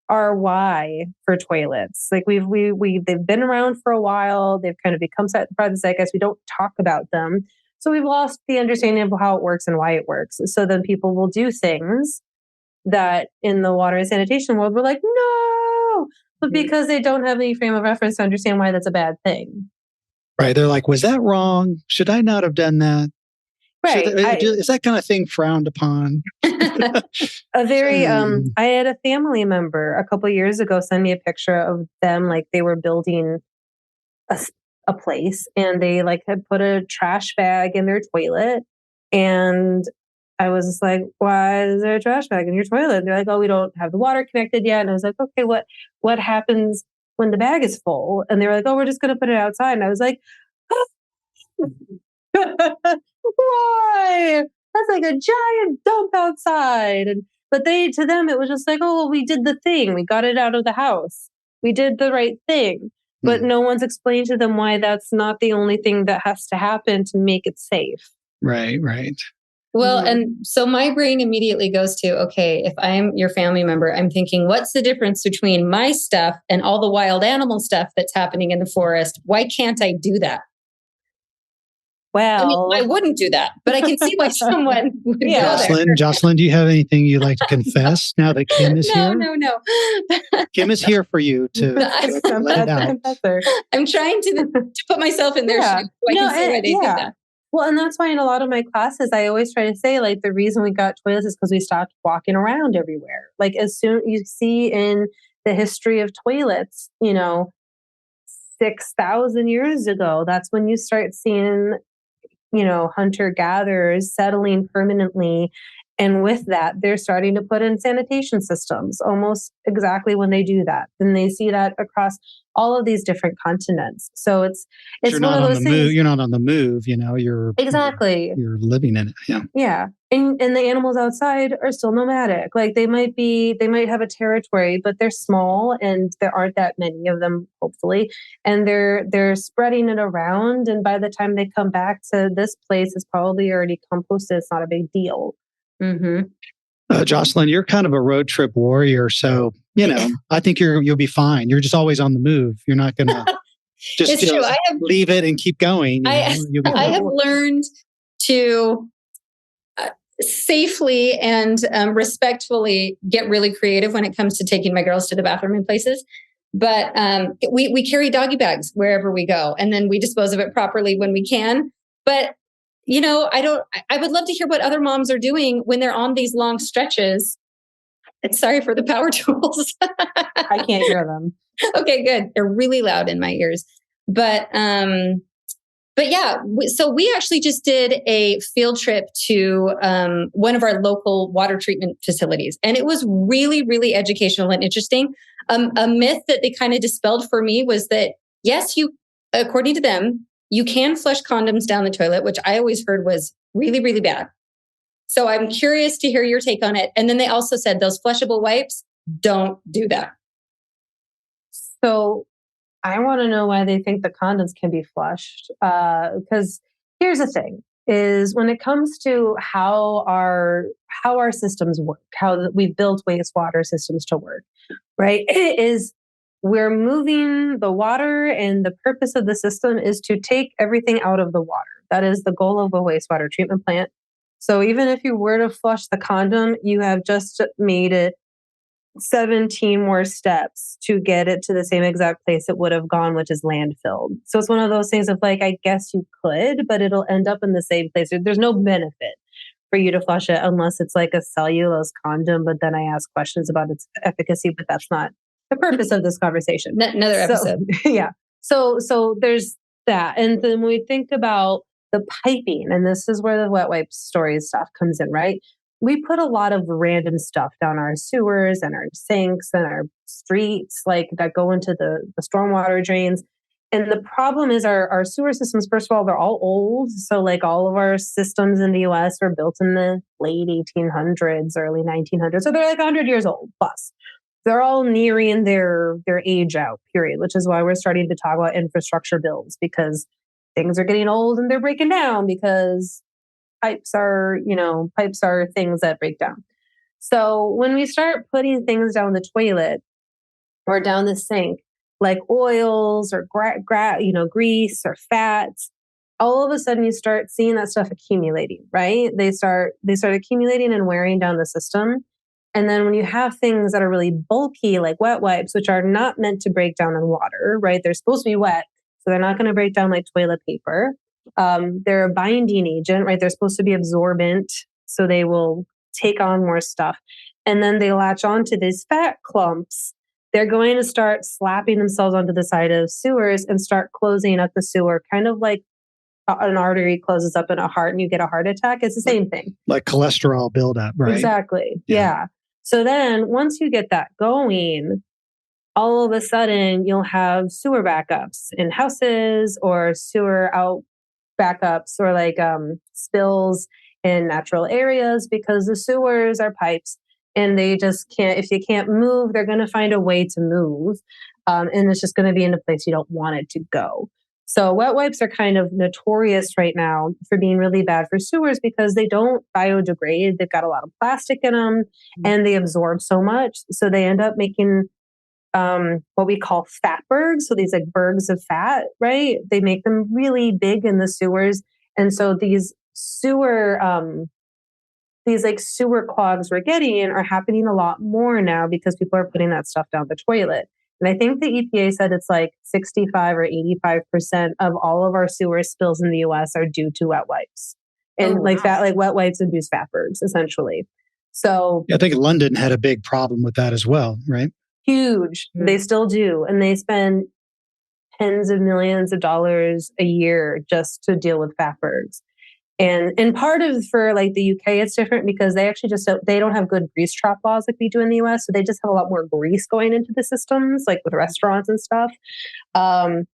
our why for toilets. Like they've been around for a while. They've kind of become part of the zeitgeist. We don't talk about them. So we've lost the understanding of how it works and why it works. So then people will do things that in the water and sanitation world, we're like, no, but because they don't have any frame of reference to understand why that's a bad thing. Right. They're like, was that wrong? Should I not have done that? Right. Is that kind of thing frowned upon? I had a family member a couple years ago send me a picture of them, like they were building a place and they like had put a trash bag in their toilet. And I was just like, why is there a trash bag in your toilet? And they're like, oh, we don't have the water connected yet. And I was like, okay, what happens when the bag is full? And they were like, oh, we're just going to put it outside. And I was like, why? That's like a giant dump outside. But to them, it was just like, oh, well, we did the thing. We got it out of the house. We did the right thing. But no one's explained to them why that's not the only thing that has to happen to make it safe. Right. Well, and so my brain immediately goes to, okay, if I'm your family member, I'm thinking, what's the difference between my stuff and all the wild animal stuff that's happening in the forest? Why can't I do that? Well, I wouldn't do that, but I can see why someone would go there. Jocelyn, do you have anything you'd like to confess now that Kim is here? No. Kim is here for you to let it out. I'm trying to put myself in their shoes so I can see why they do that. Well, and that's why in a lot of my classes, I always try to say, like, the reason we got toilets is because we stopped walking around everywhere. Like, as soon you see in the history of toilets, 6,000 years ago, that's when you start seeing, hunter-gatherers settling permanently. And with that, they're starting to put in sanitation systems almost exactly when they do that. And they see that across all of these different continents. So it's one of those things. You're not on the move, you're exactly. You're living in it. Yeah. Yeah. And the animals outside are still nomadic. Like they might have a territory, but they're small and there aren't that many of them, hopefully. And they're spreading it around. And by the time they come back to this place, it's probably already composted. It's not a big deal. Mm-hmm. Jocelyn, you're kind of a road trip warrior. So, I think you'll be fine. You're just always on the move. You're not going to just leave it and keep going. I have learned to safely and respectfully get really creative when it comes to taking my girls to the bathroom in places. But we carry doggy bags wherever we go, and then we dispose of it properly when we can. But I would love to hear what other moms are doing when they're on these long stretches. Sorry for the power tools. I can't hear them. Okay, good. They're really loud in my ears. But yeah, so we actually just did a field trip to one of our local water treatment facilities. And it was really, really educational and interesting. A myth that they kind of dispelled for me was that, yes, according to them, you can flush condoms down the toilet, which I always heard was really, really bad. So I'm curious to hear your take on it. And then they also said those flushable wipes, don't do that. So I want to know why they think the condoms can be flushed. Because here's the thing, is when it comes to how our systems work, how we've built wastewater systems to work, right? It is we're moving the water, and the purpose of the system is to take everything out of the water. That is the goal of a wastewater treatment plant. So even if you were to flush the condom, you have just made it 17 more steps to get it to the same exact place it would have gone, which is landfilled. So it's one of those things of like, I guess you could, but it'll end up in the same place. There's no benefit for you to flush it unless it's like a cellulose condom. But then I ask questions about its efficacy, but that's not the purpose of this conversation. Another episode. Yeah. So there's that. And then when we think about the piping, and this is where the wet wipe story stuff comes in, right? We put a lot of random stuff down our sewers and our sinks and our streets, like that go into the stormwater drains. And the problem is our sewer systems, first of all, they're all old. So like all of our systems in the US were built in the late 1800s, early 1900s. So they're like 100 years old plus. They're all nearing their age out period, which is why we're starting to talk about infrastructure bills, because things are getting old and they're breaking down, because pipes are things that break down. So when we start putting things down the toilet or down the sink, like oils or grease or fats, all of a sudden you start seeing that stuff accumulating, right? They start accumulating and wearing down the system. And then when you have things that are really bulky, like wet wipes, which are not meant to break down in water, right? They're supposed to be wet, so they're not going to break down like toilet paper. They're a binding agent, right? They're supposed to be absorbent, so they will take on more stuff. And then they latch onto these fat clumps. They're going to start slapping themselves onto the side of sewers and start closing up the sewer, kind of like an artery closes up in a heart and you get a heart attack. It's the same thing. Like cholesterol buildup, right? Exactly. Yeah. So then once you get that going, all of a sudden you'll have sewer backups in houses, or sewer out backups, or like spills in natural areas, because the sewers are pipes and they just can't, if you can't move, they're going to find a way to move. And it's just going to be in a place you don't want it to go. So wet wipes are kind of notorious right now for being really bad for sewers because they don't biodegrade. They've got a lot of plastic in them and they absorb so much. So they end up making what we call fatbergs. So these like bergs of fat, right? They make them really big in the sewers. And so these sewer clogs we're getting are happening a lot more now because people are putting that stuff down the toilet. And I think the EPA said it's like 65 or 85% of all of our sewer spills in the US are due to wet wipes. And wet wipes induce fatbergs, essentially. So I think London had a big problem with that as well, right? Huge. Mm-hmm. They still do. And they spend tens of millions of dollars a year just to deal with fatbergs. And part of, for like the UK, it's different because they actually they don't have good grease trap laws like we do in the US. So they just have a lot more grease going into the systems, like with restaurants and stuff. But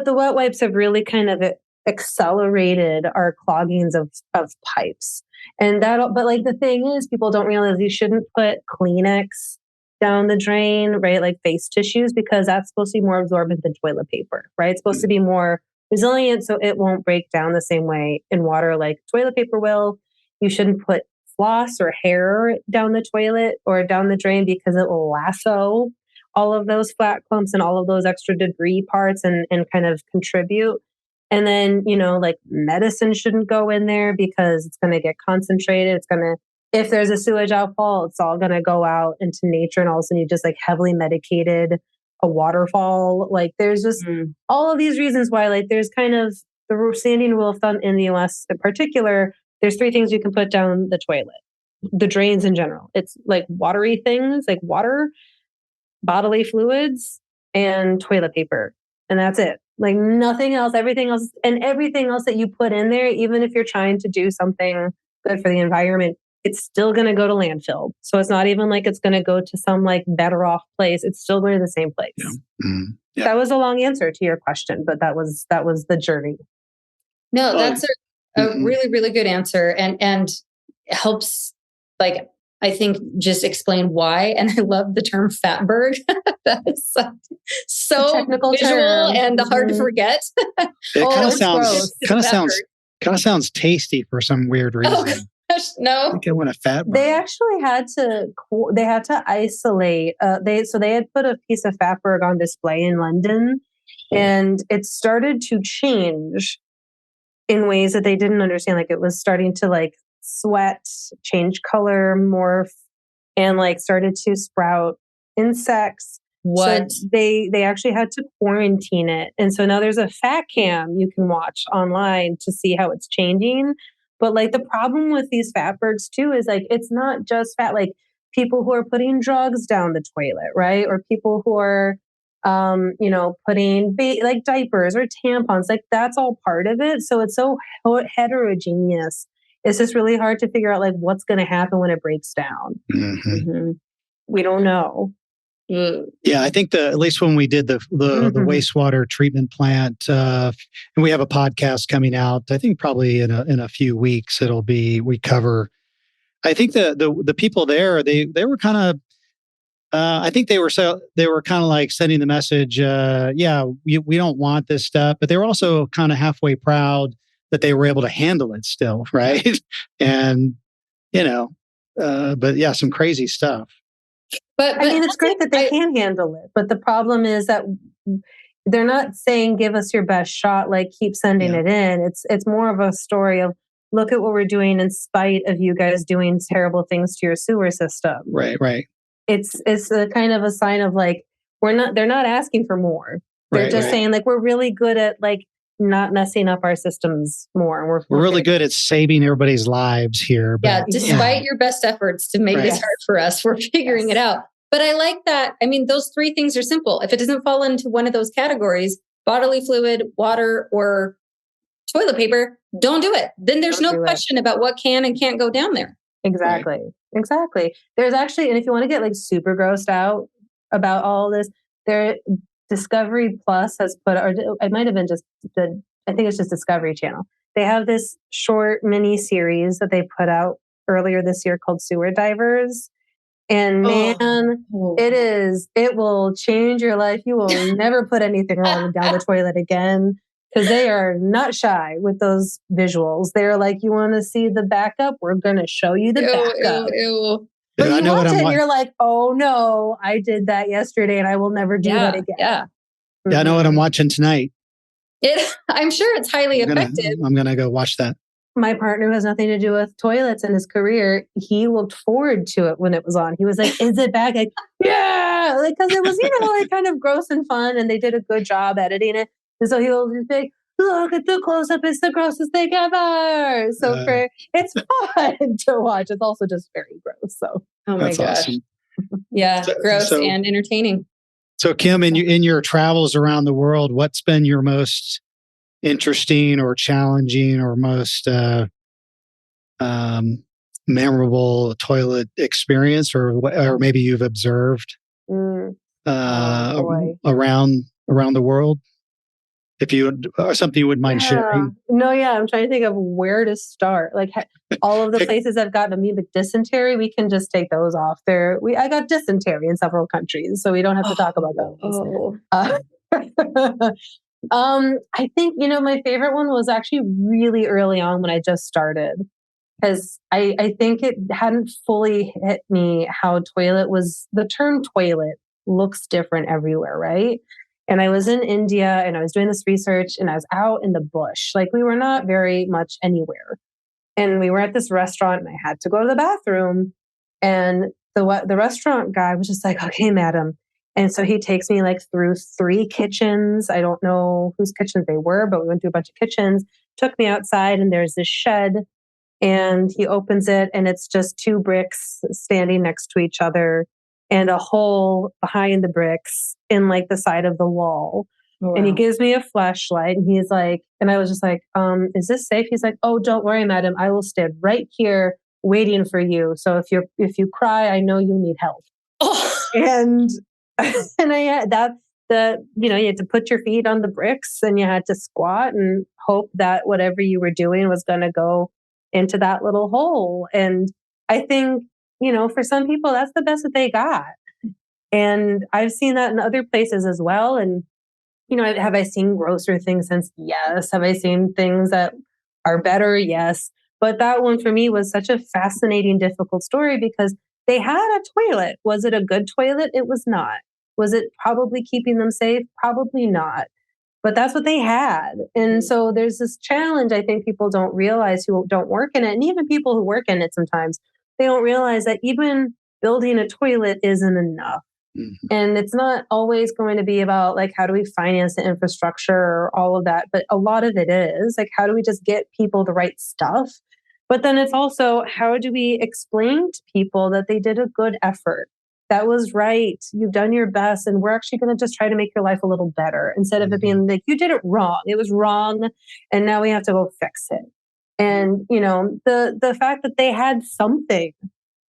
the wet wipes have really kind of accelerated our cloggings of pipes. But like the thing is, people don't realize you shouldn't put Kleenex down the drain, right? Like face tissues, because that's supposed to be more absorbent than toilet paper, right? It's supposed to be more resilient, so it won't break down the same way in water like toilet paper will. You shouldn't put floss or hair down the toilet or down the drain because it will lasso all of those flat clumps and all of those extra debris parts and kind of contribute. And then, like medicine shouldn't go in there because it's going to get concentrated. It's going to if there's a sewage outfall, it's all going to go out into nature. And all of a sudden you just like heavily medicated a waterfall. Like there's just all of these reasons why, like there's kind of the standing rule of thumb in the US in particular, there's 3 things you can put down the toilet, the drains in general. It's like watery things, like water, bodily fluids, and toilet paper. And that's it. Like nothing else, everything else that you put in there, even if you're trying to do something good for the environment, it's still going to go to landfill. So it's not even like it's going to go to some like better off place. It's still going to the same place. Yeah. Mm-hmm. Yeah. That was a long answer to your question, but that was the journey. No, that's a really, really good answer, and helps, like, I think, just explain why. And I love the term fatberg. That is so technical visual term. and hard to forget. It kind of sounds tasty for some weird reason. Oh, gosh, no. I think I want a fatberg. They actually had to isolate. They had put a piece of fatberg on display in London, and it started to change in ways that they didn't understand. Like it was starting to like sweat, change color, morph, and like started to sprout insects. What? So they actually had to quarantine it. And so now there's a fat cam you can watch online to see how it's changing. But like the problem with these fatbergs too is like it's not just fat, like people who are putting drugs down the toilet, right? Or people who are putting like diapers or tampons, like that's all part of it. So it's so heterogeneous. It's just really hard to figure out like what's going to happen when it breaks down. Mm-hmm. Mm-hmm. We don't know. Yeah, I think at least when we did the wastewater treatment plant, and we have a podcast coming out, I think probably in a few weeks we cover. I think the people there they were kind of. I think they were kind of like sending the message, we don't want this stuff, but they were also kind of halfway proud that they were able to handle it still, right? And but yeah, some crazy stuff. But I mean, it's great that they can handle it, but the problem is that they're not saying give us your best shot, like keep sending it in. It's more of a story of look at what we're doing in spite of you guys doing terrible things to your sewer system. Right. It's a kind of a sign of like they're not asking for more. They're just saying like we're really good at like not messing up our systems more. We're really good at saving everybody's lives here. But, despite your best efforts to make this hard for us, we're figuring it out. But I like that. I mean, those 3 things are simple. If it doesn't fall into one of those categories, bodily fluid, water, or toilet paper, don't do it. Then there's no question about what can and can't go down there. Exactly. Right. Exactly. There's actually, and if you want to get like super grossed out about all this, Discovery Plus has put, or it might have been just I think it's just Discovery Channel. They have this short mini series that they put out earlier this year called Sewer Divers. And man, it will change your life. You will never put anything wrong down the toilet again. Because they are not shy with those visuals. They're like, you want to see the backup? We're going to show you the backup. Ew. But you watch it and you're like, oh no, I did that yesterday and I will never do that again. Yeah. Mm-hmm. Yeah, I know what I'm watching tonight. I'm sure it's highly effective. I'm going to go watch that. My partner who has nothing to do with toilets in his career, he looked forward to it when it was on. He was like, is it back? Like, yeah, because it was, like kind of gross and fun and they did a good job editing it. And so he'll just be like, look at the close-up, it's the grossest thing ever. So it's fun to watch. It's also just very gross. So my gosh. Awesome. Yeah, gross and entertaining. So Kim, in your travels around the world, what's been your most interesting or challenging or most memorable toilet experience or maybe you've observed around the world? If you or something you wouldn't mind sharing. No, I'm trying to think of where to start. Like all of the places I've gotten amoebic dysentery, we can just take those off. I got dysentery in several countries, so we don't have to talk about those. I think my favorite one was actually really early on when I just started, because I think it hadn't fully hit me how the term toilet looks different everywhere, right? And I was in India and I was doing this research and I was out in the bush. Like we were not very much anywhere. And we were at this restaurant and I had to go to the bathroom. And the restaurant guy was just like, okay, madam. And so he takes me like through 3 kitchens. I don't know whose kitchens they were, but we went through a bunch of kitchens, took me outside, and there's this shed. And he opens it and it's just 2 bricks standing next to each other and a hole behind the bricks in like the side of the wall. Wow. And he gives me a flashlight and he's like, and I was just like, is this safe? He's like, oh, don't worry, madam. I will stand right here waiting for you. So if you cry, I know you need help. Oh. And I had you had to put your feet on the bricks and you had to squat and hope that whatever you were doing was going to go into that little hole. And I think, for some people, that's the best that they got. And I've seen that in other places as well. And, have I seen grosser things since? Yes. Have I seen things that are better? Yes. But that one for me was such a fascinating, difficult story because they had a toilet. Was it a good toilet? It was not. Was it probably keeping them safe? Probably not. But that's what they had. And so there's this challenge I think people don't realize who don't work in it. And even people who work in it sometimes, they don't realize that even building a toilet isn't enough. Mm-hmm. And it's not always going to be about like, how do we finance the infrastructure or all of that? But a lot of it is like, how do we just get people the right stuff? But then it's also, how do we explain to people that they did a good effort? That was right. You've done your best. And we're actually going to just try to make your life a little better instead of it being like, you did it wrong. It was wrong. And now we have to go fix it. And, the fact that they had something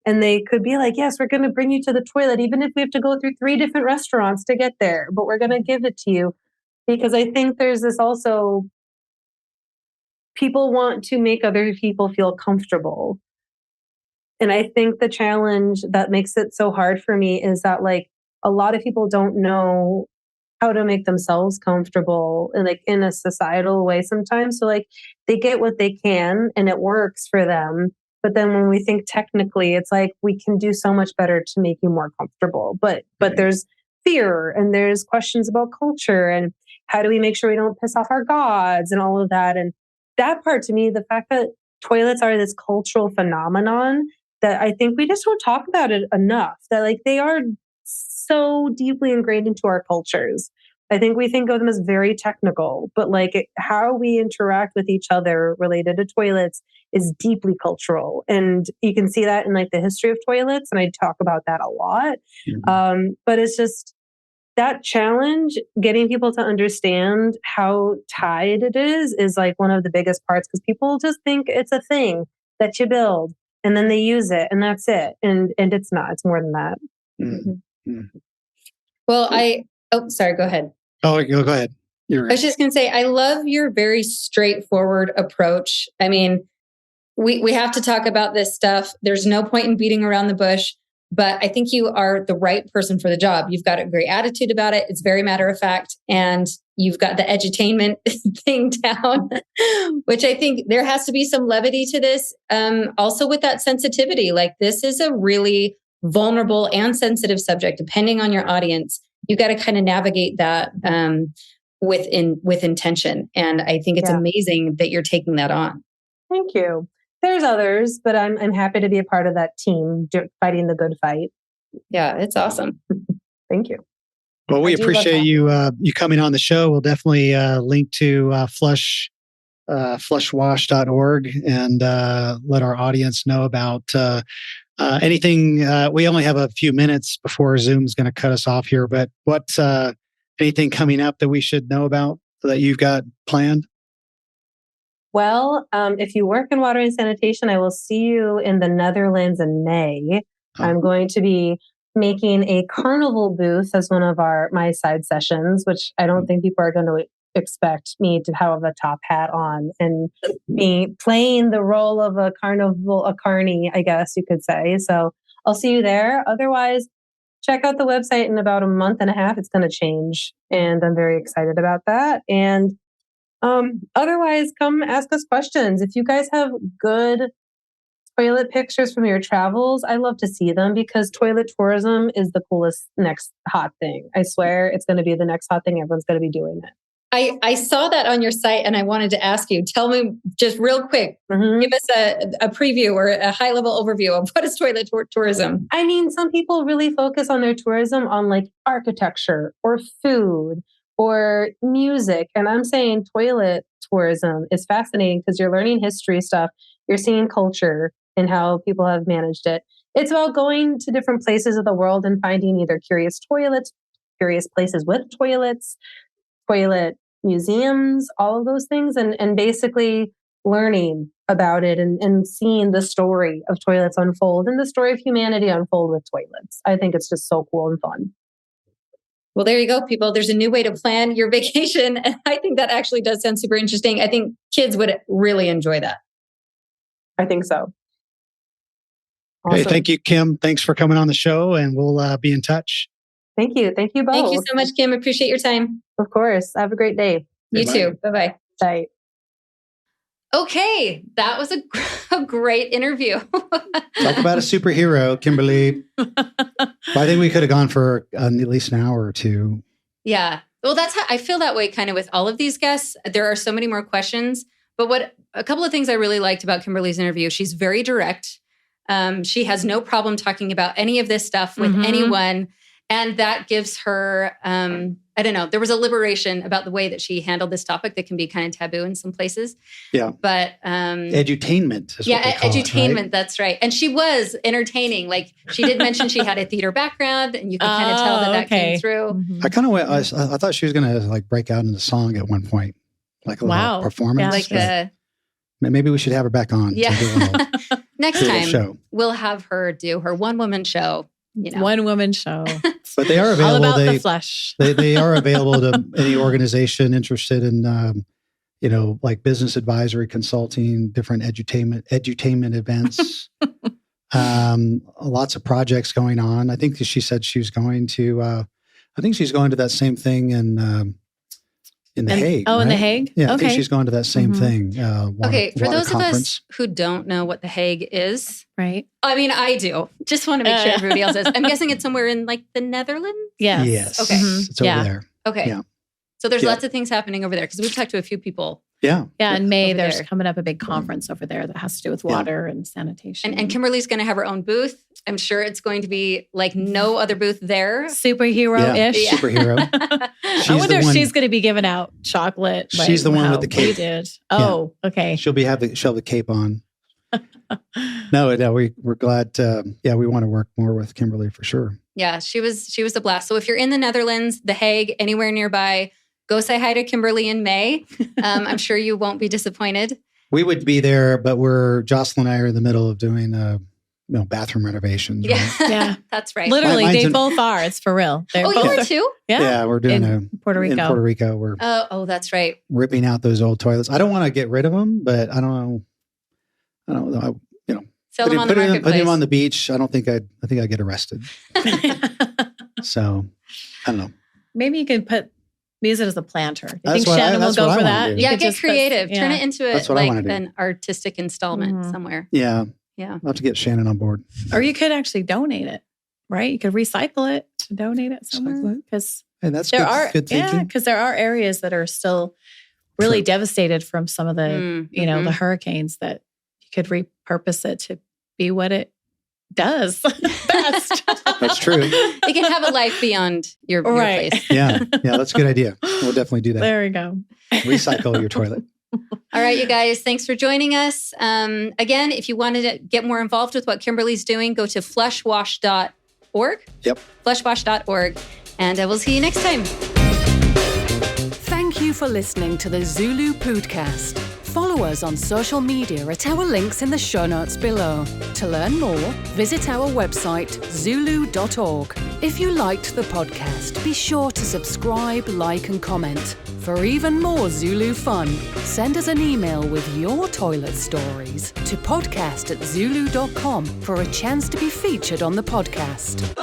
and they could be like, yes, we're going to bring you to the toilet, even if we have to go through 3 different restaurants to get there, but we're going to give it to you. Because I think there's this also, people want to make other people feel comfortable. And I think the challenge that makes it so hard for me is that like a lot of people don't know how to make themselves comfortable and like in a societal way sometimes. So like they get what they can and it works for them. But then when we think technically, it's like we can do so much better to make you more comfortable. But there's fear and there's questions about culture and how do we make sure we don't piss off our gods and all of that. And that part to me, the fact that toilets are this cultural phenomenon that I think we just don't talk about it enough, that like they are so deeply ingrained into our cultures. I think we think of them as very technical, but like how we interact with each other related to toilets is deeply cultural. And you can see that in like the history of toilets. And I talk about that a lot. Mm-hmm. But it's just that challenge, getting people to understand how tied it is like one of the biggest parts because people just think it's a thing that you build and then they use it and that's it. And it's not, it's more than that. Mm-hmm. Mm-hmm. Well, sorry, go ahead. Oh, go ahead. You're right. I was just going to say, I love your very straightforward approach. I mean, we have to talk about this stuff. There's no point in beating around the bush, but I think you are the right person for the job. You've got a great attitude about it. It's very matter of fact. And you've got the edutainment thing down, which I think there has to be some levity to this. Also with that sensitivity, like this is a really vulnerable and sensitive subject, depending on your audience. You got to kind of navigate that with intention. And I think it's amazing that you're taking that on. Thank you. There's others, but I'm happy to be a part of that team fighting the good fight. Yeah, it's awesome. Thank you. Well, we appreciate you coming on the show. We'll definitely link to flushwash.org and let our audience know about anything. We only have a few minutes before Zoom's going to cut us off here, but what's anything coming up that we should know about that you've got planned? Well, if you work in water and sanitation, I will see you in the Netherlands in May. Oh. I'm going to be making a carnival booth as one of my side sessions, which I don't think people are going to expect me to have a top hat on and be playing the role of a carny, I guess you could say. So I'll see you there. Otherwise, check out the website in about a month and a half. It's going to change. And I'm very excited about that. And otherwise, come ask us questions. If you guys have good toilet pictures from your travels, I love to see them because toilet tourism is the coolest next hot thing. I swear it's going to be the next hot thing. Everyone's going to be doing it. I saw that on your site and I wanted to ask you, tell me just real quick, give us a preview or a high level overview of what is toilet tourism? I mean, some people really focus on their tourism on like architecture or food or music. And I'm saying toilet tourism is fascinating because you're learning history stuff. You're seeing culture and how people have managed it. It's about going to different places of the world and finding either curious toilets, curious places with toilets, toilet museums, all of those things, and basically learning about it and seeing the story of toilets unfold and the story of humanity unfold with toilets. I think it's just so cool and fun. Well, there you go, people. There's a new way to plan your vacation. And I think that actually does sound super interesting. I think kids would really enjoy that. I think so. Awesome. Hey, thank you, Kim. Thanks for coming on the show, and we'll be in touch. Thank you. Thank you both. Thank you so much, Kim. Appreciate your time. Of course. Have a great day. You too. Bye-bye. Bye. Okay. That was a great interview. Talk about a superhero, Kimberly. I think we could have gone for at least an hour or two. Yeah. Well, that's how I feel that way kind of with all of these guests. There are so many more questions. But a couple of things I really liked about Kimberly's interview, she's very direct. She has no problem talking about any of this stuff with anyone. And that gives her, I don't know, there was a liberation about the way that she handled this topic that can be kind of taboo in some places. Yeah. But edutainment is what they call edutainment, it, right? that's right. And she was entertaining. Like she did mention she had a theater background and you could kind of tell that came through. I kind of went, I thought she was going to like break out into song at one point, like a little performance. Yeah, maybe we should have her back on. Yeah. Next time we'll have her do her one-woman show. One woman show. But they are available. All about the flesh. they are available to any organization interested in, like business advisory consulting, different edutainment events. Lots of projects going on. I think she said she was going to. I think she's going to that same thing in The Hague. Oh, right? in The Hague? Yeah, okay. I think she's going to that same thing. For those of us who don't know what The Hague is, right? I mean, I do. Just want to make sure everybody else does. I'm guessing it's somewhere in like the Netherlands? Yes. Yes. Okay. It's over there. Okay. Yeah. So there's lots of things happening over there because we've talked to a few people. Yeah. In May, there's coming up a big conference over there that has to do with water and sanitation. And Kimberly's going to have her own booth. I'm sure it's going to be like no other booth there. Superhero-ish. Yeah. Superhero. I wonder if she's going to be giving out chocolate. She's the one with the cape. Did. Oh, okay. She'll have the cape on. No, we're glad. We want to work more with Kimberly for sure. Yeah, she was a blast. So if you're in the Netherlands, The Hague, anywhere nearby, go say hi to Kimberly in May. I'm sure you won't be disappointed. We would be there, but Jocelyn and I are in the middle of doing bathroom renovations. Right? Yeah, that's right. Literally, they both are. It's for real. You are too? Yeah, we're doing in Puerto Rico. In Puerto Rico, we're that's right. Ripping out those old toilets. I don't want to get rid of them, but I don't know. Sell them on the marketplace. Putting them on the beach. I think I'd get arrested. So I don't know. Maybe you could use it as a planter. Do you think Shannon will go for that? Yeah, get creative. Turn it into an artistic installment somewhere. Yeah. I'll have to get Shannon on board. Or you could actually donate it, right? You could recycle it to donate it somewhere. Because that's good thinking. Yeah, because there are areas that are still really devastated from some of the, the hurricanes that you could repurpose it to be what it does best. That's true. It can have a life beyond your place. Yeah, that's a good idea. We'll definitely do that. There we go. Recycle your toilet. All right, you guys, thanks for joining us. Again, if you wanted to get more involved with what Kimberly's doing, go to fleshwash.org. Yep. Fleshwash.org. And we'll see you next time. Thank you for listening to the ZuLoo Poodcast. Follow us on social media at our links in the show notes below. To learn more, visit our website, ZuLoo.org. If you liked the podcast, be sure to subscribe, like, and comment. For even more ZuLoo fun, send us an email with your toilet stories to podcast@zuloo.com for a chance to be featured on the podcast.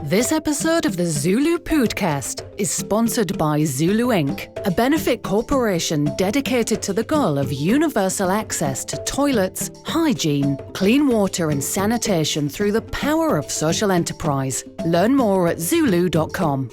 This episode of the ZuLoo Poodcast is sponsored by ZuLoo Inc., a benefit corporation dedicated to the goal of universal access to toilets, hygiene, clean water and sanitation through the power of social enterprise. Learn more at ZuLoo.com.